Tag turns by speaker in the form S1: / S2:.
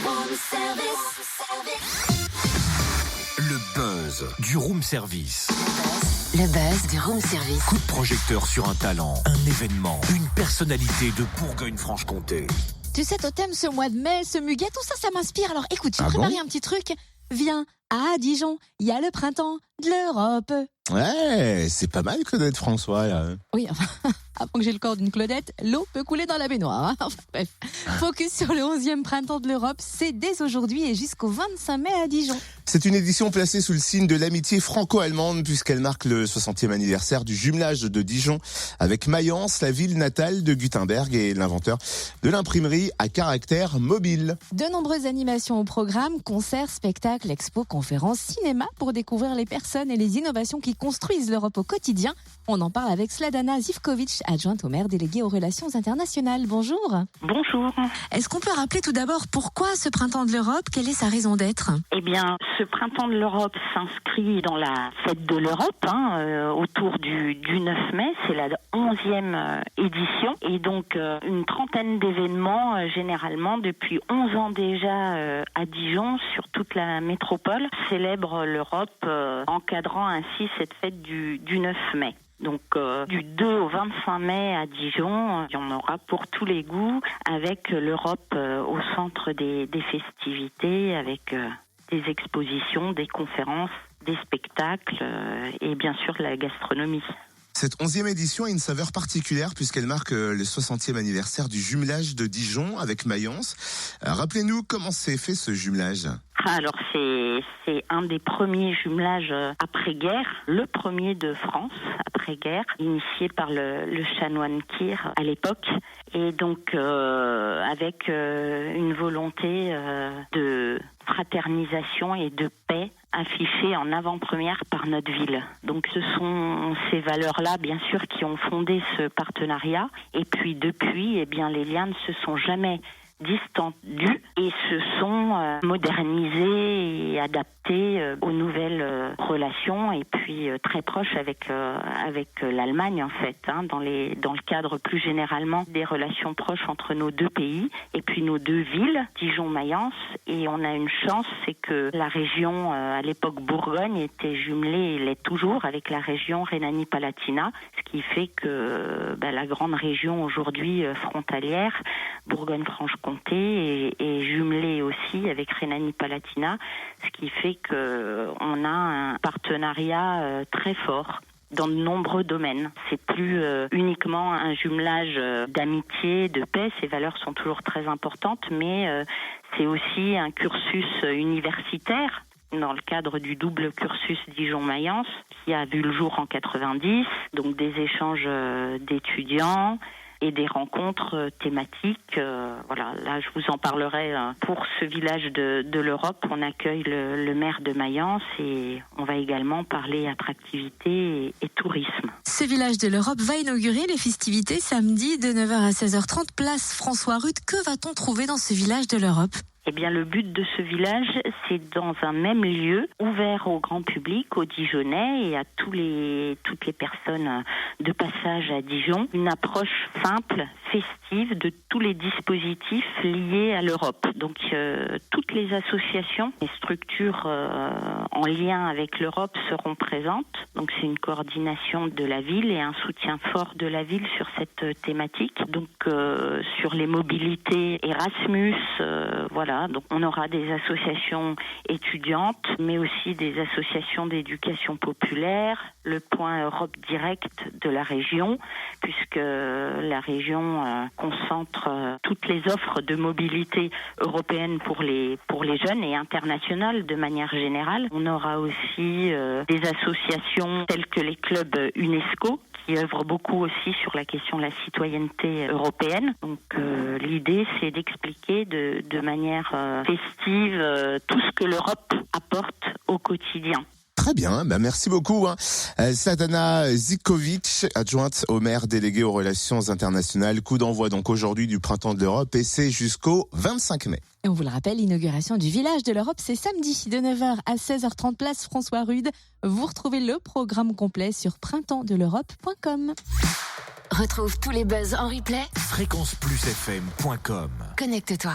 S1: Room service.
S2: Le buzz du room service.
S3: Le buzz du room service.
S2: Coup de projecteur sur un talent, un événement, une personnalité de Bourgogne-Franche-Comté.
S4: Tu sais, Totem, ce mois de mai, ce muguet, tout ça, ça m'inspire. Alors écoute, j'ai préparé un petit truc. Viens à Dijon, il y a le printemps de l'Europe.
S5: Ouais, c'est pas mal Claudette François là.
S4: Oui, enfin, avant que j'ai le corps d'une Claudette, l'eau peut couler dans la baignoire. Hein. Enfin, bref, focus sur le 11e printemps de l'Europe, c'est dès aujourd'hui et jusqu'au 25 mai à Dijon.
S5: C'est une édition placée sous le signe de l'amitié franco-allemande puisqu'elle marque le 60e anniversaire du jumelage de Dijon avec Mayence, la ville natale de Gutenberg et l'inventeur de l'imprimerie à caractère mobile.
S4: De nombreuses animations au programme, concerts, spectacles, expos, conférences, cinéma pour découvrir les personnes et les innovations qui construisent l'Europe au quotidien. On en parle avec Sladana Zivkovic, adjointe au maire déléguée aux relations internationales. Bonjour.
S6: Bonjour.
S4: Est-ce qu'on peut rappeler tout d'abord pourquoi ce printemps de l'Europe? Quelle est sa raison d'être?
S6: Eh bien, ce printemps de l'Europe s'inscrit dans la fête de l'Europe, autour du 9 mai. C'est la 11e édition. Et donc, une trentaine d'événements, généralement, depuis 11 ans déjà à Dijon, sur toute la métropole, célèbrent l'Europe, encadrant ainsi cette fête du 9 mai. Donc du 2 au 25 mai à Dijon, il y en aura pour tous les goûts, avec l'Europe au centre des festivités, avec des expositions, des conférences, des spectacles et bien sûr la gastronomie.
S5: Cette 11e édition a une saveur particulière puisqu'elle marque le 60e anniversaire du jumelage de Dijon avec Mayence. Rappelez-nous comment s'est fait ce jumelage.
S6: Alors c'est un des premiers jumelages après-guerre, le premier de France après-guerre, initié par le chanoine Kir à l'époque, et donc avec une volonté de fraternisation et de paix affichée en avant-première par notre ville. Donc ce sont ces valeurs-là, bien sûr, qui ont fondé ce partenariat. Et puis depuis, eh bien, les liens ne se sont jamais distendus et se sont modernisés et adaptés aux nouvelles relations et puis très proches avec l'Allemagne en fait, dans le cadre plus généralement des relations proches entre nos deux pays et puis nos deux villes, Dijon-Mayence. Et on a une chance, c'est que la région à l'époque Bourgogne était jumelée et l'est toujours avec la région Rhénanie-Palatinat, ce qui fait que la grande région aujourd'hui frontalière, Bourgogne-Franche-Comté, est jumelée aussi avec Rhénanie-Palatinat, ce qui fait qu'on a un partenariat très fort dans de nombreux domaines. C'est plus uniquement un jumelage d'amitié, de paix, ces valeurs sont toujours très importantes, mais c'est aussi un cursus universitaire dans le cadre du double cursus Dijon-Mayence qui a vu le jour en 90, donc des échanges d'étudiants et des rencontres thématiques. Voilà, là je vous en parlerai. Pour ce village de l'Europe, on accueille le maire de Mayence et on va également parler attractivité et tourisme.
S4: Ce village de l'Europe va inaugurer les festivités samedi de 9h à 16h30, place François Rude. Que va-t-on trouver dans ce village de l'Europe ?
S6: Eh bien, le but de ce village, c'est dans un même lieu, ouvert au grand public, aux Dijonnais et à toutes les personnes de passage à Dijon, une approche simple, festive de tous les dispositifs liés à l'Europe. Donc, toutes les associations et structures en lien avec l'Europe seront présentes. Donc, c'est une coordination de la ville et un soutien fort de la ville sur cette thématique. Donc, sur les mobilités Erasmus, voilà. Donc on aura des associations étudiantes, mais aussi des associations d'éducation populaire, le point Europe Direct de la région, puisque la région concentre toutes les offres de mobilité européenne pour les jeunes et internationales de manière générale. On aura aussi des associations telles que les clubs UNESCO, qui œuvre beaucoup aussi sur la question de la citoyenneté européenne. Donc l'idée, c'est d'expliquer de manière festive tout ce que l'Europe apporte au quotidien.
S5: Très bien, merci beaucoup. Sladana Zivkovic, adjointe au maire délégué aux relations internationales. Coup d'envoi donc aujourd'hui du Printemps de l'Europe et c'est jusqu'au 25 mai.
S4: Et on vous le rappelle, l'inauguration du village de l'Europe, c'est samedi de 9h à 16h30, place François Rude. Vous retrouvez le programme complet sur printemps-de-l'Europe.com.
S3: Retrouve tous les buzz en replay.
S2: fréquenceplusfm.com.
S3: Connecte-toi.